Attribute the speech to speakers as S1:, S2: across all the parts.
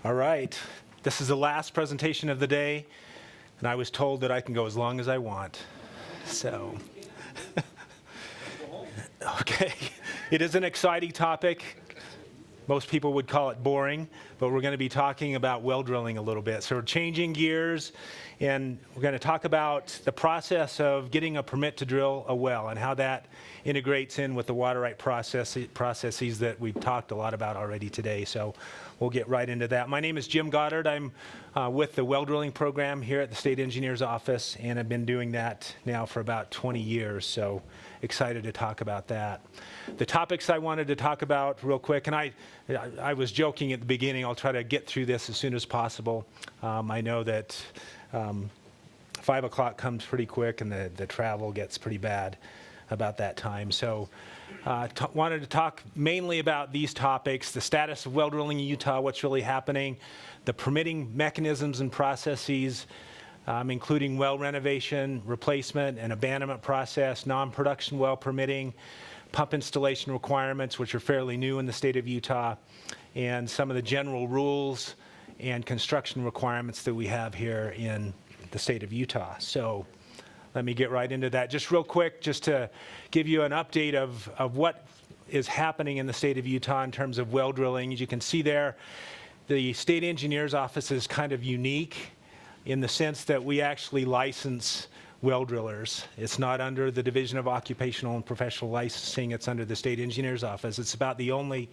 S1: All right, this is the last presentation of the day, and I was told that I can go as long as I want. So, okay, it is an exciting topic. Most people would call it boring, but we're going to be talking about well drilling a little bit. So we're changing gears, and we're going to talk about the process of getting a permit to drill a well and how that integrates in with the water right processes that we've talked a lot about already today. So we'll get right into that. My name is Jim Goddard. I'm with the well drilling program here at the State Engineer's Office, and I've been doing that now for about 20 years. So excited to talk about that. The topics I wanted to talk about real quick, and I was joking at the beginning, I'll try to get through this as soon as possible. I know that 5 o'clock comes pretty quick and the travel gets pretty bad about that time. So wanted to talk mainly about these topics: the status of well drilling in Utah, what's really happening, the permitting mechanisms and processes, including well renovation, replacement, and abandonment process, non-production well permitting, pump installation requirements, which are fairly new in the state of Utah, and some of the general rules and construction requirements that we have here in the state of Utah. So let me get right into that. Just real quick, just to give you an update of what is happening in the state of Utah in terms of well drilling. As you can see there, the State Engineer's Office is kind of unique in the sense that we actually license well drillers. It's not under the Division of Occupational and Professional Licensing, it's under the State Engineer's Office. It's about the only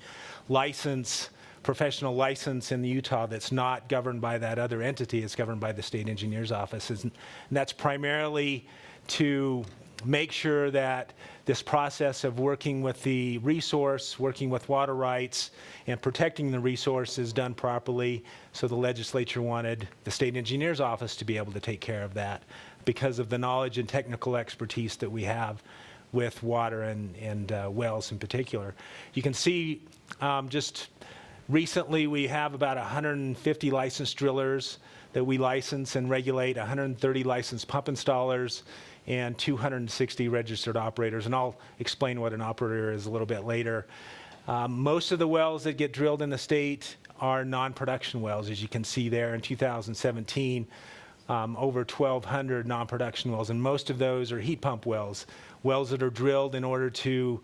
S1: professional license in Utah that's not governed by that other entity. It's governed by the State Engineer's Office. And that's primarily to make sure that this process of working with the resource, working with water rights, and protecting the resource is done properly. So the legislature wanted the State Engineer's Office to be able to take care of that because of the knowledge and technical expertise that we have with water and wells in particular. You can see just recently we have about 150 licensed drillers that we license and regulate, 130 licensed pump installers, and 260 registered operators. And I'll explain what an operator is a little bit later. Most of the wells that get drilled in the state are non-production wells, as you can see there. In 2017, over 1,200 non-production wells, and most of those are heat pump wells, wells that are drilled in order to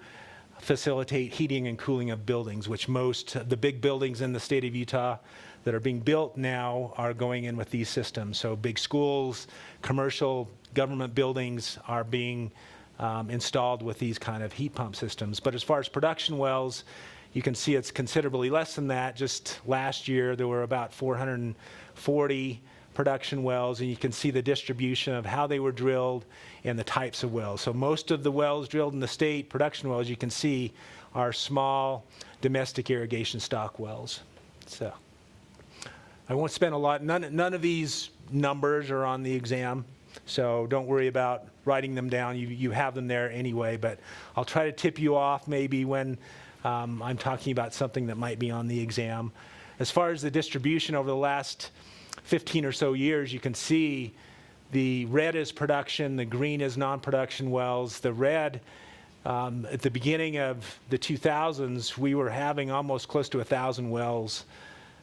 S1: facilitate heating and cooling of buildings, which the big buildings in the state of Utah that are being built now are going in with these systems. So big schools, commercial government buildings are being installed with these kind of heat pump systems. But as far as production wells, you can see it's considerably less than that. Just last year there were about 440 production wells, and you can see the distribution of how they were drilled and the types of wells. So most of the wells drilled in the state, production wells, you can see, are small domestic irrigation stock wells. So I won't spend a lot, none of these numbers are on the exam, so don't worry about writing them down. You have them there anyway, but I'll try to tip you off maybe when I'm talking about something that might be on the exam. As far as the distribution over the last 15 or so years, you can see the red is production, the green is non-production wells. The red, at the beginning of the 2000s, we were having almost close to 1,000 wells,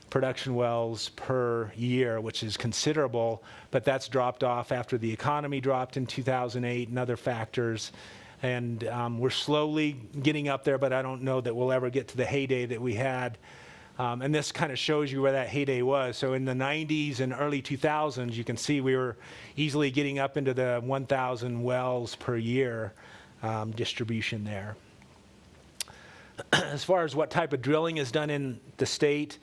S1: production wells per year, which is considerable, but that's dropped off after the economy dropped in 2008 and other factors. And we're slowly getting up there, but I don't know that we'll ever get to the heyday that we had. And this kind of shows you where that heyday was. So in the 90s and early 2000s, you can see we were easily getting up into the 1,000 wells per year distribution there. As far as what type of drilling is done in the state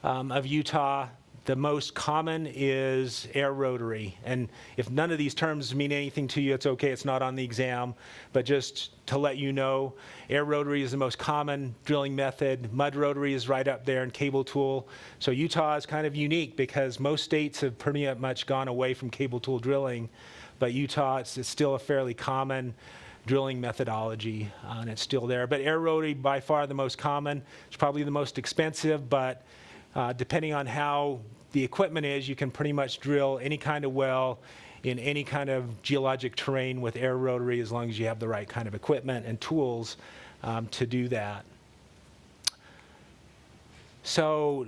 S1: of Utah, the most common is air rotary. And if none of these terms mean anything to you, it's okay, it's not on the exam. But just to let you know, air rotary is the most common drilling method. Mud rotary is right up there, and cable tool. So Utah is kind of unique because most states have pretty much gone away from cable tool drilling. But Utah, it's still a fairly common drilling methodology, and it's still there. But air rotary, by far the most common. It's probably the most expensive, but depending on how the equipment is, you can pretty much drill any kind of well in any kind of geologic terrain with air rotary as long as you have the right kind of equipment and tools to do that. So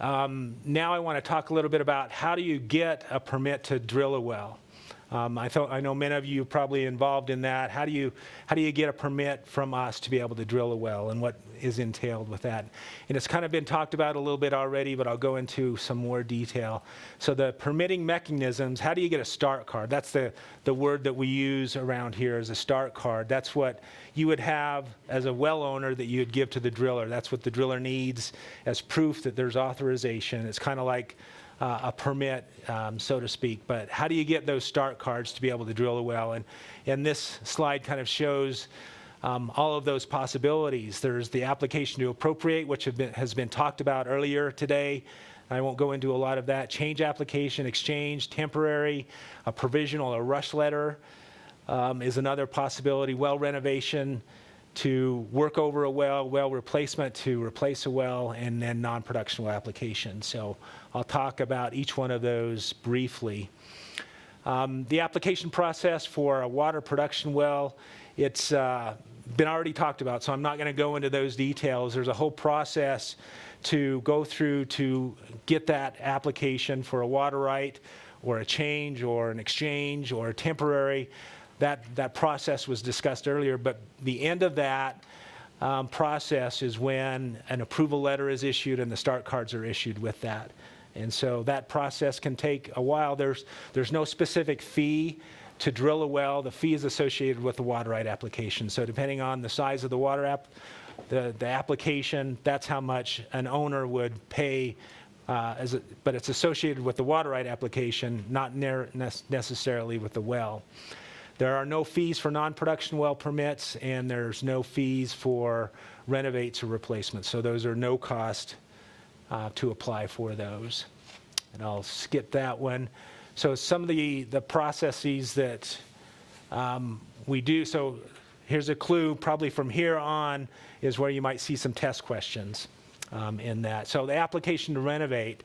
S1: Now I want to talk a little bit about how do you get a permit to drill a well. I know many of you are probably involved in that. How do you get a permit from us to be able to drill a well, and what is entailed with that? And it's kind of been talked about a little bit already, but I'll go into some more detail. So the permitting mechanisms, how do you get a start card? That's the word that we use around here, is a start card. That's what you would have as a well owner that you would give to the driller. That's what the driller needs as proof that there's authorization. It's kind of like a permit, so to speak. But how do you get those start cards to be able to drill a well? And this slide kind of shows all of those possibilities. There's the application to appropriate, which has been talked about earlier today. I won't go into a lot of that. Change application, exchange, temporary, a provisional, a rush letter is another possibility. Well renovation, to work over a well replacement to replace a well, and then non-production well application. So I'll talk about each one of those briefly. The application process for a water production well, it's been already talked about, so I'm not going to go into those details. There's a whole process to go through to get that application for a water right, or a change, or an exchange, or a temporary. That process was discussed earlier, but the end of that process is when an approval letter is issued and the start cards are issued with that. And so that process can take a while. There's no specific fee to drill a well. The fee is associated with the water right application. So depending on the size of the water the application, that's how much an owner would pay, but it's associated with the water right application, not necessarily with the well. There are no fees for non-production well permits, and there's no fees for renovates or replacements. So those are no cost to apply for those. And I'll skip that one. So some of the processes that we do, so here's a clue, probably from here on is where you might see some test questions in that. So the application to renovate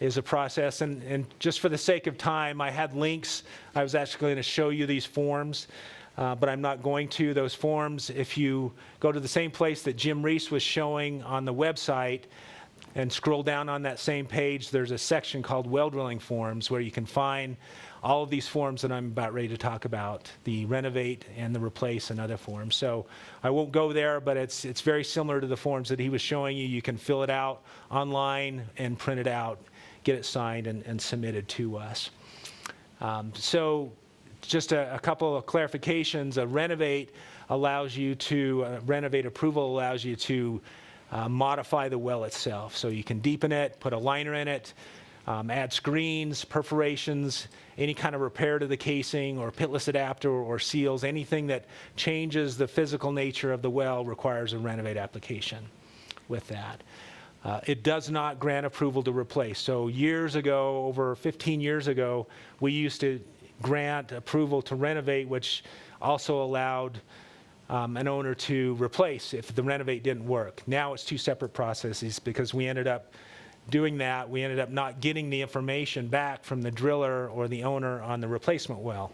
S1: is a process, and just for the sake of time, I had links. I was actually going to show you these forms, but I'm not going to. Those forms, if you go to the same place that Jim Reese was showing on the website and scroll down on that same page, there's a section called well drilling forms where you can find all of these forms that I'm about ready to talk about, the renovate and the replace and other forms. So I won't go there, but it's very similar to the forms that he was showing you. You can fill it out online and print it out, get it signed and submitted to us. So just a couple of clarifications. A renovate allows you to, renovate approval allows you to modify the well itself. So you can deepen it, put a liner in it, add screens, perforations, any kind of repair to the casing or pitless adapter or seals. Anything that changes the physical nature of the well requires a renovate application with that. It does not grant approval to replace. So years ago, over 15 years ago, we used to grant approval to renovate, which also allowed an owner to replace if the renovate didn't work. Now it's two separate processes because we ended up doing that. We ended up not getting the information back from the driller or the owner on the replacement well.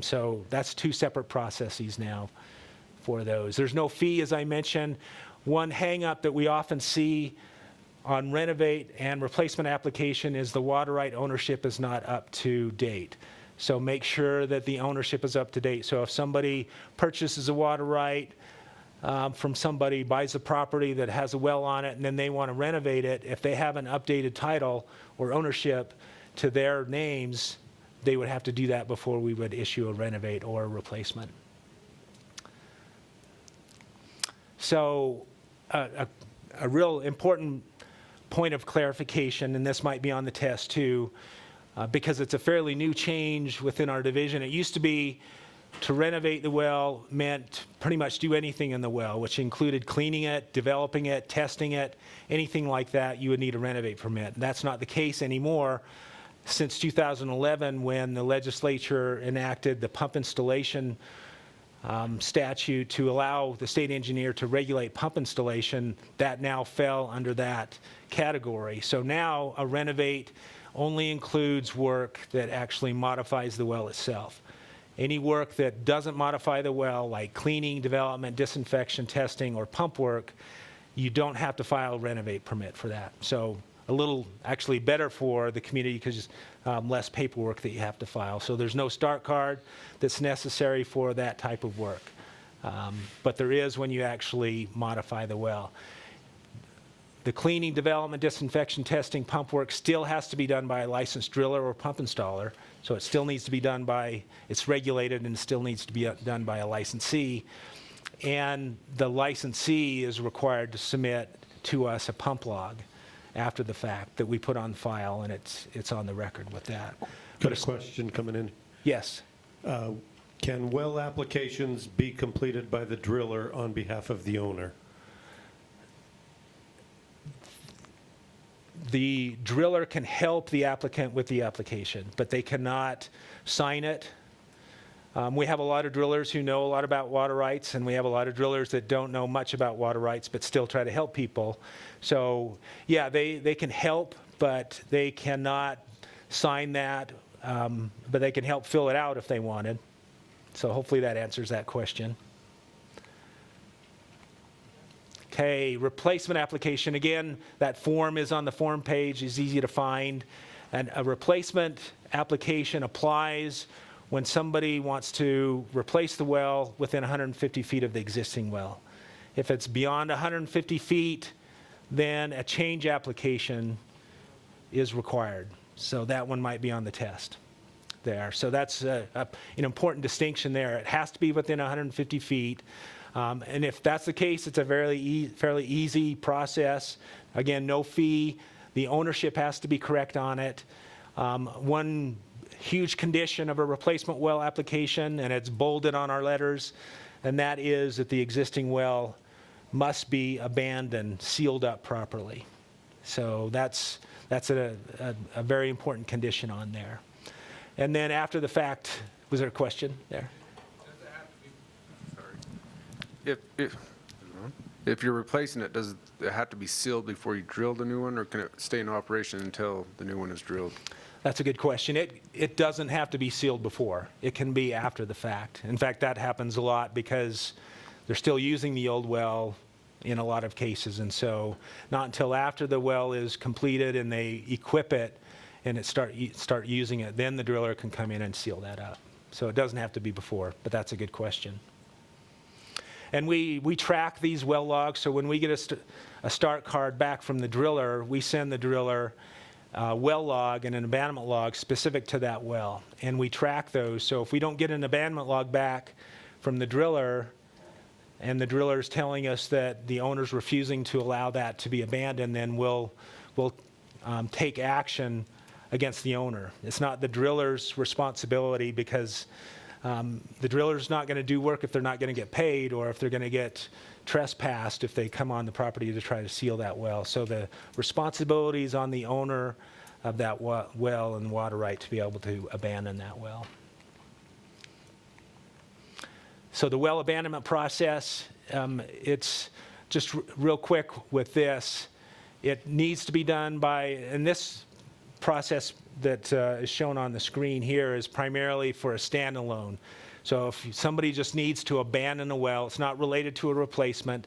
S1: So that's two separate processes now for those. There's no fee, as I mentioned. One hang-up that we often see on renovate and replacement application is the water right ownership is not up to date. So make sure that the ownership is up to date. So if somebody purchases a water right from somebody, buys a property that has a well on it, and then they want to renovate it, if they have an updated title or ownership to their names, they would have to do that before we would issue a renovate or a replacement. So a real important point of clarification, and this might be on the test too, because it's a fairly new change within our division. It used to be to renovate the well meant pretty much do anything in the well, which included cleaning it, developing it, testing it, anything like that, you would need a renovate permit. And that's not the case anymore. Since 2011, when the legislature enacted the pump installation statute to allow the state engineer to regulate pump installation, that now fell under that category. So now a renovate only includes work that actually modifies the well itself. Any work that doesn't modify the well, like cleaning, development, disinfection, testing, or pump work, you don't have to file a renovate permit for that. So a little actually better for the community because less paperwork that you have to file. So there's no start card that's necessary for that type of work. But there is when you actually modify the well. The cleaning, development, disinfection, testing, pump work still has to be done by a licensed driller or pump installer. So it still needs to be done by, it's regulated and still needs to be done by a licensee. And the licensee is required to submit to us a pump log after the fact that we put on file, and it's on the record with that.
S2: Got a question coming in.
S1: Yes.
S2: Can well applications be completed by the driller on behalf of the owner?
S1: The driller can help the applicant with the application, but they cannot sign it. We have a lot of drillers who know a lot about water rights, and we have a lot of drillers that don't know much about water rights but still try to help people. So yeah, they can help, but they cannot sign that, but they can help fill it out if they wanted. So hopefully that answers that question. Okay, replacement application. Again, that form is on the form page, is easy to find. And a replacement application applies when somebody wants to replace the well within 150 feet of the existing well. If it's beyond 150 feet, then a change application is required. So that one might be on the test there. So that's an important distinction there. It has to be within 150 feet. And if that's the case, it's a fairly easy process. Again, no fee. The ownership has to be correct on it. One huge condition of a replacement well application, and it's bolded on our letters, and that is that the existing well must be abandoned, sealed up properly. So that's a very important condition on there. And then after the fact, was there a question there?
S3: If you're replacing it, does it have to be sealed before you drill the new one, or can it stay in operation until the new one is drilled?
S1: That's a good question. It doesn't have to be sealed before. It can be after the fact. In fact, that happens a lot because they're still using the old well in a lot of cases. And so not until after the well is completed and they equip it and start using it, then the driller can come in and seal that up. So it doesn't have to be before, but that's a good question. And we track these well logs, so when we get a start card back from the driller, we send the driller a well log and an abandonment log specific to that well. And we track those, so if we don't get an abandonment log back from the driller, and the driller is telling us that the owner's refusing to allow that to be abandoned, then we'll take action against the owner. It's not the driller's responsibility because the driller's not going to do work if they're not going to get paid, or if they're going to get trespassed if they come on the property to try to seal that well. So the responsibility is on the owner of that well and water right to be able to abandon that well. So the well abandonment process, it's just real quick with this. It needs to be done by, and this process that is shown on the screen here is primarily for a standalone. So if somebody just needs to abandon a well, it's not related to a replacement,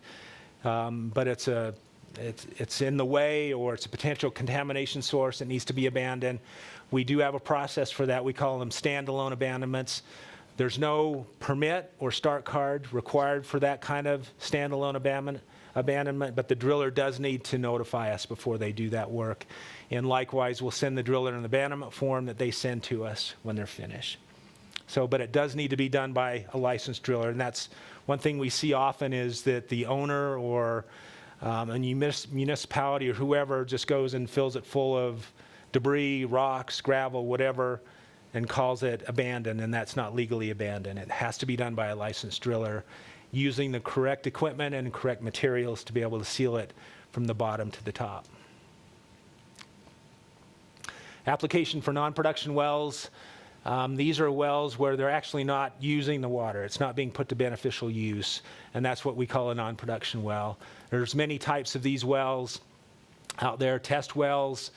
S1: but it's in the way, or it's a potential contamination source that needs to be abandoned. We do have a process for that. We call them standalone abandonments. There's no permit or start card required for that kind of standalone abandonment, but the driller does need to notify us before they do that work. And likewise, we'll send the driller an abandonment form that they send to us when they're finished. So, but it does need to be done by a licensed driller, and that's one thing we see often is that the owner or a municipality or whoever just goes and fills it full of debris, rocks, gravel, whatever, and calls it abandoned, and that's not legally abandoned. It has to be done by a licensed driller using the correct equipment and correct materials to be able to seal it from the bottom to the top. Application for non-production wells. These are wells where they're actually not using the water. It's not being put to beneficial use, and that's what we call a non-production well. There's many types of these wells out there. Test wells,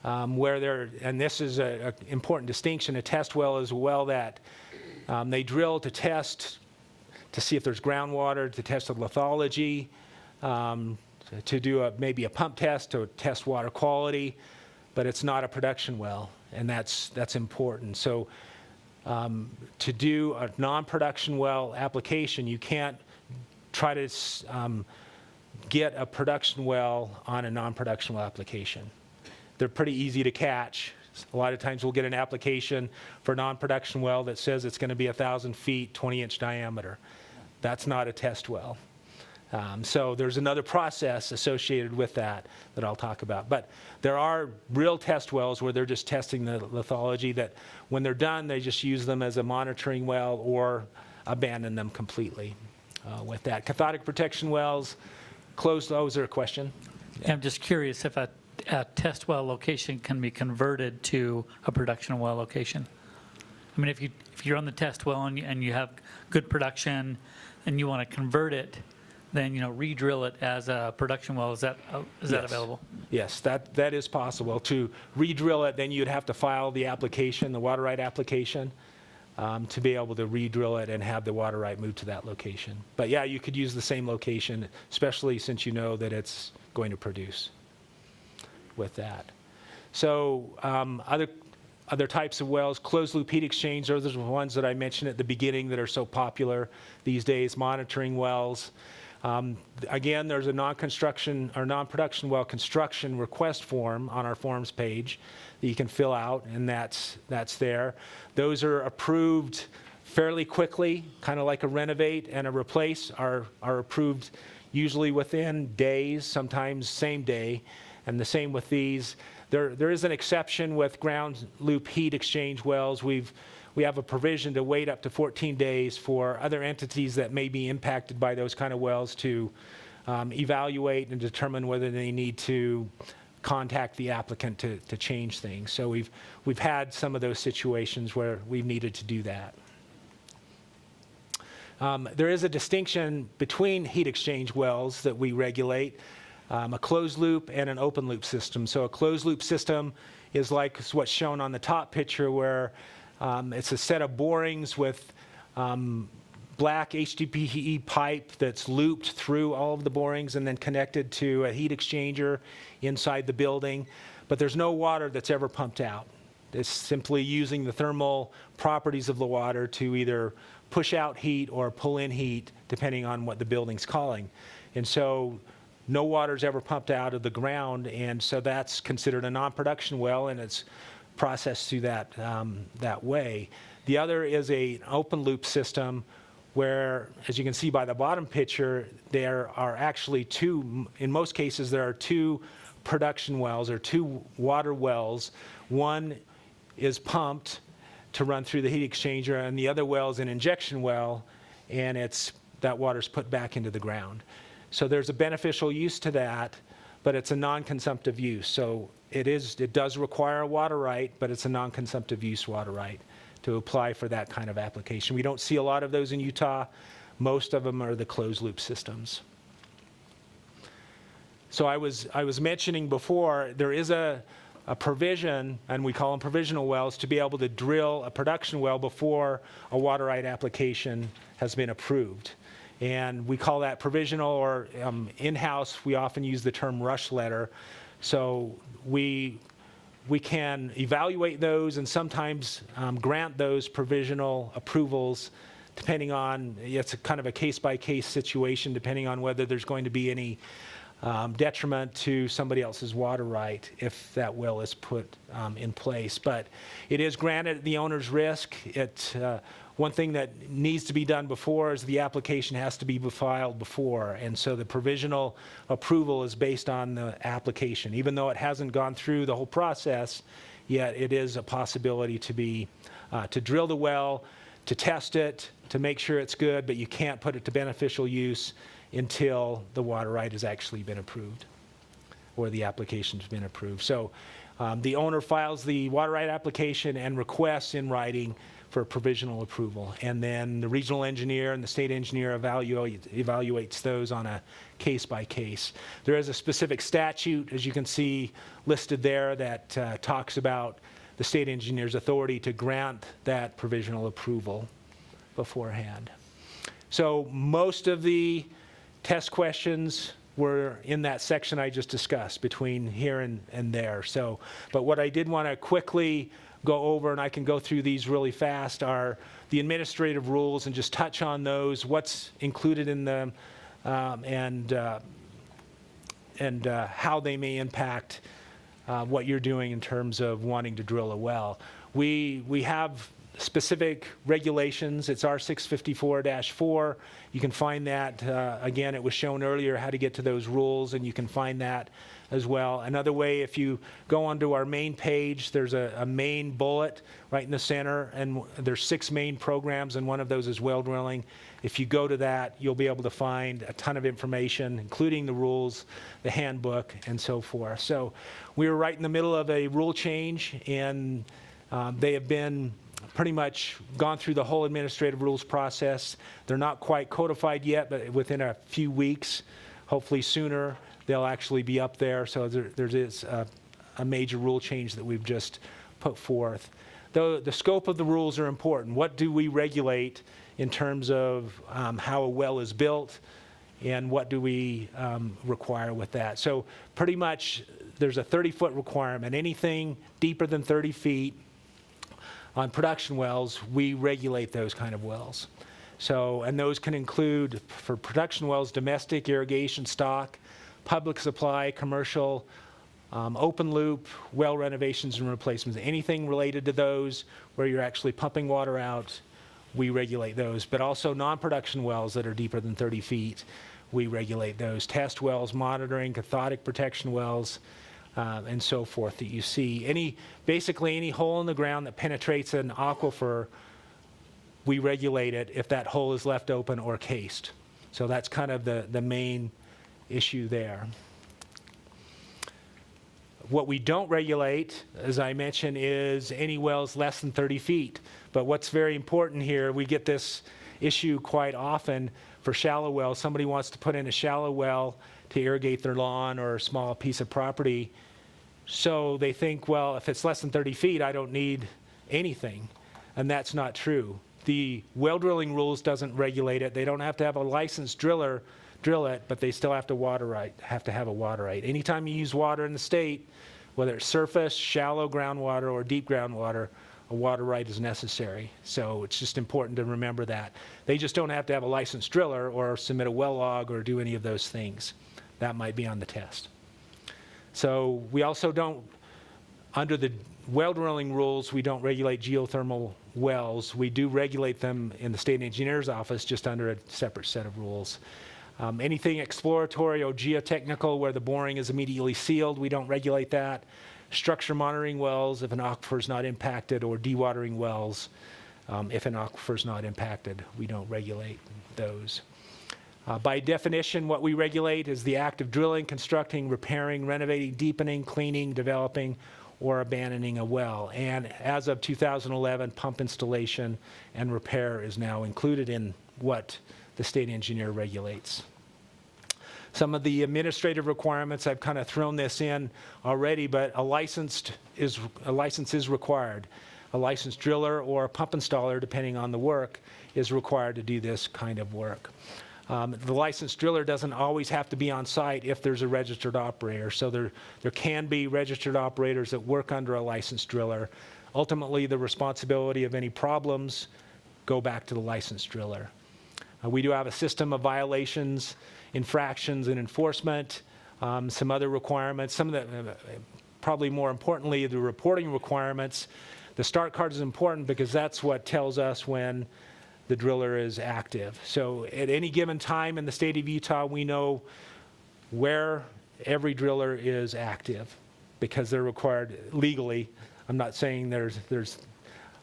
S1: where they're, and this is an important distinction, a test well is a well that they drill to test to see if there's groundwater, to test the lithology, to do maybe a pump test to test water quality, but it's not a production well, and that's important. So to do a non-production well application, you can't try to get a production well on a non-production well application. They're pretty easy to catch. A lot of times we'll get an application for a non-production well that says it's going to be 1,000 feet, 20-inch diameter. That's not a test well. So there's another process associated with that I'll talk about. But there are real test wells where they're just testing the lithology, that when they're done, they just use them as a monitoring well or abandon them completely with that. Cathodic protection wells, closed. Oh, is there a question?
S4: I'm just curious if a test well location can be converted to a production well location. I mean, if you're on the test well and you have good production and you want to convert it, then re-drill it as a production well. Is that available?
S1: Yes, that is possible. To re-drill it, then you'd have to file the application, the water right application, to be able to re-drill it and have the water right moved to that location. But yeah, you could use the same location, especially since you know that it's going to produce with that. So other types of wells, closed loop heat exchange, those are the ones that I mentioned at the beginning that are so popular these days, monitoring wells. Again, there's a non-construction or non-production well construction request form on our forms page that you can fill out, and that's there. Those are approved fairly quickly, kind of like a renovate and a replace are approved usually within days, sometimes same day, and the same with these. There is an exception with ground loop heat exchange wells. We have a provision to wait up to 14 days for other entities that may be impacted by those kind of wells to evaluate and determine whether they need to contact the applicant to change things. So we've had some of those situations where we've needed to do that. There is a distinction between heat exchange wells that we regulate, a closed loop and an open loop system. So a closed loop system is like what's shown on the top picture, where it's a set of borings with black HDPE pipe that's looped through all of the borings and then connected to a heat exchanger inside the building. But there's no water that's ever pumped out. It's simply using the thermal properties of the water to either push out heat or pull in heat, depending on what the building's calling. And so no water's ever pumped out of the ground, and so that's considered a non-production well, and it's processed through that way. The other is an open loop system where, as you can see by the bottom picture, there are actually two, in most cases, there are two production wells or two water wells. One is pumped to run through the heat exchanger, and the other well is an injection well, and that water's put back into the ground. So there's a beneficial use to that, but it's a non-consumptive use. So it does require a water right, but it's a non-consumptive use water right to apply for that kind of application. We don't see a lot of those in Utah. Most of them are the closed loop systems. So I was mentioning before, there is a provision, and we call them provisional wells, to be able to drill a production well before a water right application has been approved. And we call that provisional, or in-house, we often use the term rush letter. So we can evaluate those and sometimes grant those provisional approvals, depending on, it's a kind of a case-by-case situation, depending on whether there's going to be any detriment to somebody else's water right if that well is put in place. But it is granted at the owner's risk. One thing that needs to be done before is the application has to be filed before, and so the provisional approval is based on the application. Even though it hasn't gone through the whole process yet, it is a possibility to drill the well, to test it, to make sure it's good, but you can't put it to beneficial use until the water right has actually been approved or the application's been approved. So the owner files the water right application and requests in writing for provisional approval. And then the regional engineer and the state engineer evaluates those on a case by case. There is a specific statute, as you can see listed there, that talks about the state engineer's authority to grant that provisional approval beforehand. So most of the test questions were in that section I just discussed between here and there. So, but what I did want to quickly go over, and I can go through these really fast, are the administrative rules and just touch on those, what's included in them, and how they may impact what you're doing in terms of wanting to drill a well. We have specific regulations. It's R654-4. You can find that, again, it was shown earlier how to get to those rules, and you can find that as well. Another way, if you go onto our main page, there's a main bullet right in the center, and there's 6 main programs, and one of those is well drilling. If you go to that, you'll be able to find a ton of information, including the rules, the handbook, and so forth. So we were right in the middle of a rule change, and they have been pretty much gone through the whole administrative rules process. They're not quite codified yet, but within a few weeks, hopefully sooner, they'll actually be up there. So there is a major rule change that we've just put forth. Though the scope of the rules are important. What do we regulate in terms of how a well is built, and what do we require with that? So pretty much there's a 30-foot requirement. Anything deeper than 30 feet on production wells, we regulate those kind of wells. So, and those can include, for production wells, domestic, irrigation, stock, public supply, commercial, open loop, well renovations and replacements. Anything related to those where you're actually pumping water out, we regulate those. But also non-production wells that are deeper than 30 feet, we regulate those. Test wells, monitoring, cathodic protection wells, and so forth that you see. Basically any hole in the ground that penetrates an aquifer, we regulate it if that hole is left open or cased. So that's kind of the main issue there. What we don't regulate, as I mentioned, is any wells less than 30 feet. But what's very important here, we get this issue quite often for shallow wells. Somebody wants to put in a shallow well to irrigate their lawn or a small piece of property. So they think, well, if it's less than 30 feet, I don't need anything. And that's not true. The well drilling rules doesn't regulate it. They don't have to have a licensed driller drill it, but they still have to have a water right. Anytime you use water in the state, whether it's surface, shallow groundwater, or deep groundwater, a water right is necessary. So it's just important to remember that. They just don't have to have a licensed driller or submit a well log or do any of those things. That might be on the test. So we also don't, under the well drilling rules, we don't regulate geothermal wells. We do regulate them in the state engineer's office, just under a separate set of rules. Anything exploratory or geotechnical where the boring is immediately sealed, we don't regulate that. Structure monitoring wells if an aquifer is not impacted, or dewatering wells if an aquifer is not impacted, we don't regulate those. By definition, what we regulate is the act of drilling, constructing, repairing, renovating, deepening, cleaning, developing, or abandoning a well. And as of 2011, pump installation and repair is now included in what the state engineer regulates. Some of the administrative requirements, I've kind of thrown this in already, but a license is required. A licensed driller or a pump installer, depending on the work, is required to do this kind of work. The licensed driller doesn't always have to be on site if there's a registered operator. So there can be registered operators that work under a licensed driller. Ultimately, the responsibility of any problems go back to the licensed driller. We do have a system of violations, infractions, and enforcement, some other requirements. Some of the, probably more importantly, the reporting requirements. The start card is important because that's what tells us when the driller is active. So at any given time in the state of Utah, we know where every driller is active because they're required legally. I'm not saying there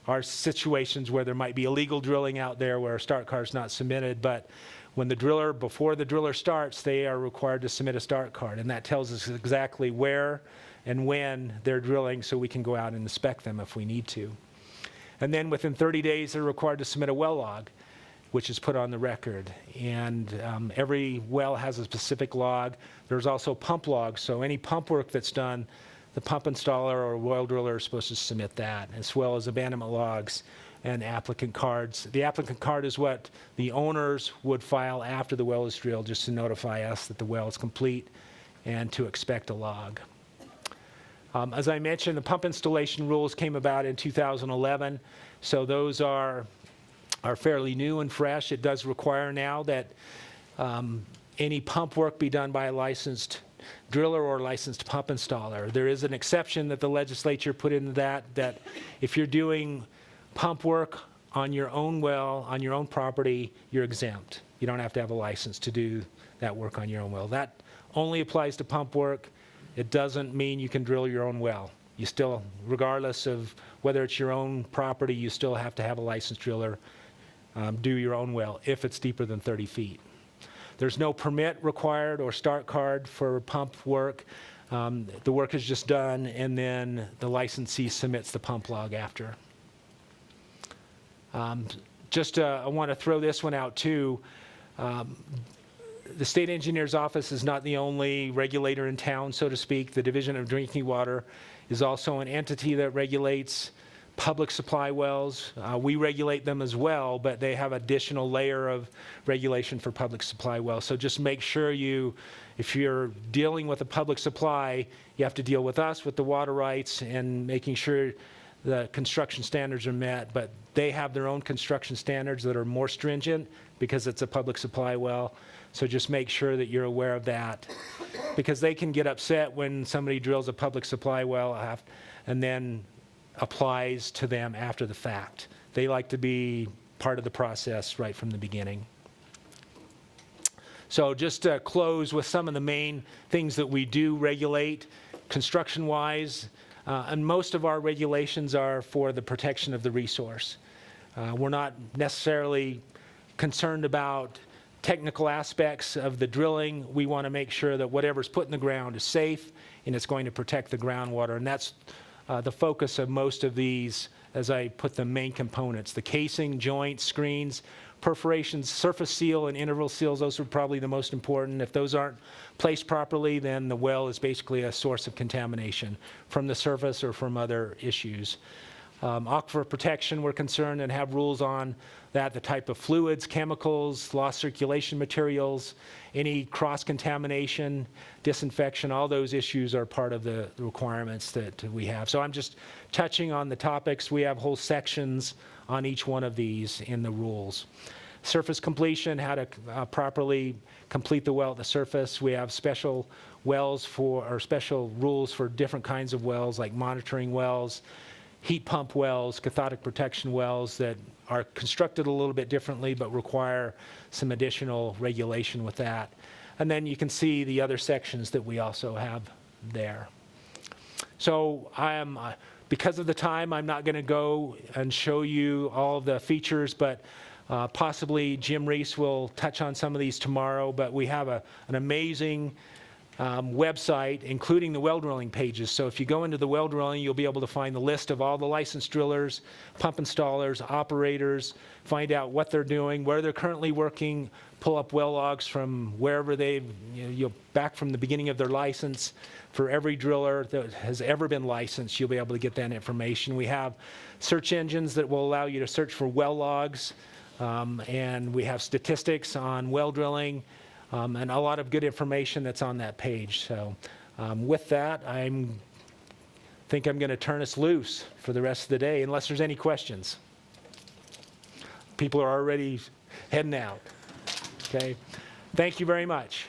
S1: are situations where there might be illegal drilling out there where a start card is not submitted, but when the driller, before the driller starts, they are required to submit a start card, and that tells us exactly where and when they're drilling so we can go out and inspect them if we need to. And then within 30 days, they're required to submit a well log, which is put on the record. And every well has a specific log. There's also pump logs, so any pump work that's done, the pump installer or well driller is supposed to submit that, as well as abandonment logs, and applicant cards. The applicant card is what the owners would file after the well is drilled, just to notify us that the well is complete and to expect a log. As I mentioned, the pump installation rules came about in 2011, so those are fairly new and fresh. It does require now that any pump work be done by a licensed driller or licensed pump installer. There is an exception that the legislature put into that if you're doing pump work on your own well, on your own property, you're exempt. You don't have to have a license to do that work on your own well. That only applies to pump work. It doesn't mean you can drill your own well. You still, regardless of whether it's your own property, you still have to have a licensed driller do your own well if it's deeper than 30 feet. There's no permit required or start card for pump work. The work is just done, and then the licensee submits the pump log after. I want to throw this one out too. The state engineer's office is not the only regulator in town, so to speak. The Division of Drinking Water is also an entity that regulates public supply wells. We regulate them as well, but they have additional layer of regulation for public supply wells. So just make sure if you're dealing with a public supply, you have to deal with us with the water rights and making sure the construction standards are met, but they have their own construction standards that are more stringent because it's a public supply well. So just make sure that you're aware of that, because they can get upset when somebody drills a public supply well and then applies to them after the fact. They like to be part of the process right from the beginning. So just to close with some of the main things that we do regulate construction-wise, and most of our regulations are for the protection of the resource. We're not necessarily concerned about technical aspects of the drilling. We want to make sure that whatever's put in the ground is safe and it's going to protect the groundwater. And that's the focus of most of these, as I put the main components: the casing, joints, screens, perforations, surface seal, and interval seals. Those are probably the most important. If those aren't placed properly, then the well is basically a source of contamination from the surface or from other issues. Aquifer protection, we're concerned and have rules on that, the type of fluids, chemicals, lost circulation materials, any cross-contamination, disinfection, all those issues are part of the requirements that we have. So I'm just touching on the topics. We have whole sections on each one of these in the rules. Surface completion, how to properly complete the well at the surface. We have special wells or special rules for different kinds of wells, like monitoring wells, heat pump wells, cathodic protection wells that are constructed a little bit differently but require some additional regulation with that. And then you can see the other sections that we also have there. So because of the time, I'm not going to go and show you all the features, but possibly Jim Reese will touch on some of these tomorrow. But we have an amazing website, including the well drilling pages. So if you go into the well drilling, you'll be able to find the list of all the licensed drillers, pump installers, operators, find out what they're doing, where they're currently working, pull up well logs from wherever back from the beginning of their license. For every driller that has ever been licensed, you'll be able to get that information. We have search engines that will allow you to search for well logs, and we have statistics on well drilling, and a lot of good information that's on that page. So with that, I think I'm going to turn us loose for the rest of the day, unless there's any questions. People are already heading out. Okay. Thank you very much.